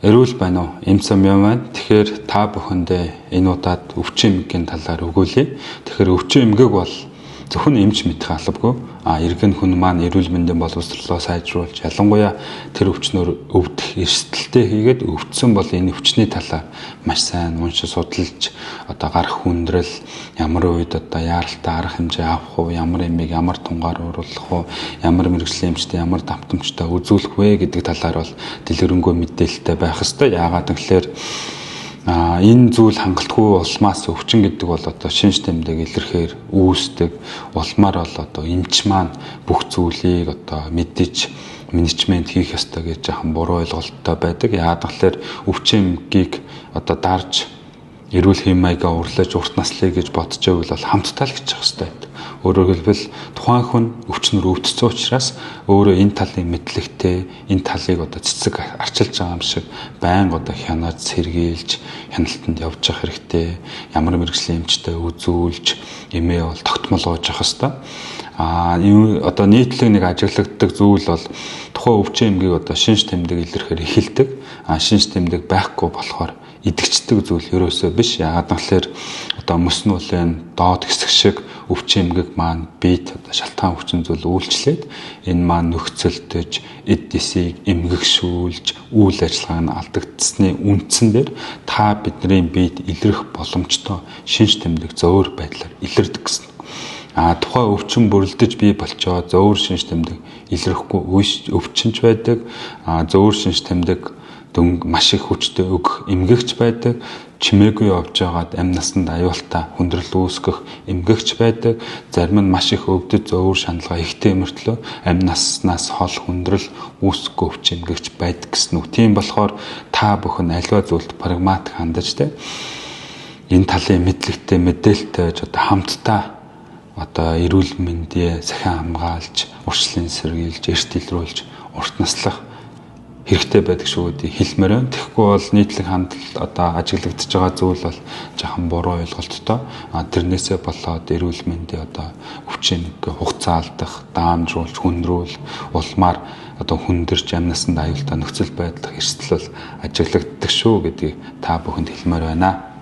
Эрүүл байна уу? Эмсэм юм байна. Тэгэхээр та бүхэндээ энэ удаад өвчин эмгэгийн талаар өгүүлье. Тэгэхээр өвчин эмгэг бол зөвхөн эмч мэдэх албагүй. Иргэн хүн маань эрүүл мэндийн боловсролоо сайжруулж, ялангуяа тэр өвчнөр өвдөх эрсдэлтэй хийгээд өвдсөн бол энэ өвчний талаар маш сайн уншиж судалж, гарах хүндрэл, ямар үед яаралтай арга хэмжээ авах уу, ямар эмийг ямар тунгаар уруулах уу, ямар мэрэгжлийн эмчтэй ямар давтамжтай үзүүлэх вэ гэдэг талаар бол дэлгэрэнгүй мэдээлэлтэй байх ёстой. Яагаад гэвэл энэ зүйл хангалтгүй улмаас өвчин гэдэг бол шинж тэмдэг илэрхээр үүсдэг. Улмаар бол эмч маань бүх зүйлийг мэдэж менежмент хийх ёстой гэж жаахан буруу ойлголттой байдаг. Яагаад гэвэл өвчин эмгийг дарж эрүүл хэм маягаа урлаж урт наслыг гэж бодож байвал хамтдаа л хийчих ёстой байдаг. Өөрөөр хэлбэл тухайн хүн өвчнөр өвдсөн учраас өөрөө энэ талын мэдлэгтэй, энэ талыг цэцэг арчилж байгаа юм шиг байнга хянааж сэргийлж хяналтанд явж явах хэрэгтэй. Ямар мэрэгжлийн эмчтэй үзүүлж эмээ бол тогтмол ууж явах хэрэгтэй. Нийтлэг нэг ажиглагддаг зүйл бол тухайн өвчин эмгийг шинж тэмдэг илэрхээр эхэлдэг. Шинж тэмдэг байхгүй болохоор идэгчдэг зүйл ерөөсөө биш. Яагаад гэвэл мөс нүүлэн доод хэсэг шиг өвчин эмгэг маань биед шалтгаан өвчин зүйл үйлчлээд энэ маань нөхцөлдөж эд дисийг эмгэгшүүлж үйл ажиллагаа нь алдагдсны үндсэн дээр та бидний биед илрэх боломжтой шинж тэмдэг зөөр байдлаар илэрдэг гэсэн. Тухайн өвчин бүрлдэж бий болчоод зөөр шинж тэмдэг илрэхгүй өвчинч байдаг. Зөөр шинж тэмдэг маш их хүчтэй өг эмгэгч байдаг. Чимээгүй явж байгаад амь насанд аюултай хүндрэл үүсгэх эмгэгч байдаг. Зарим нь маш их өвдөж зөөр шаналгаа ихтэй мөртлөө амь наснаас хол хүндрэл үүсэхгүй өвчин эмгэгч байдаг гэсэн үг. Тийм болохоор та бүхэн аливаа зүйлд прагматик хандаж энэ талын мэдлэгтэй мэдээлэлтэй хамтдаа эрүүл мэндийн сахин хамгаалж, урьдчилан сэргийлж, эрт илрүүлж, урт наслах хэрэгтэй байдаг шүү гэдэг хэлмээр байна. Тэгэхгүй бол нийтлэг хандлал ажиглагдж байгаа зүйл бол жаахан буруу ойлголттой. Тэрнээсээ болоод эрүүл мэндийн өвчин хугацаа алдах, даамжруулж, хүндрүүл, улмаар хүндэрч амь насанд аюултай нөхцөл байдлах эрсдэл бол ажиглагддаг шүү гэдгийг та бүхэнд хэлмээр байна.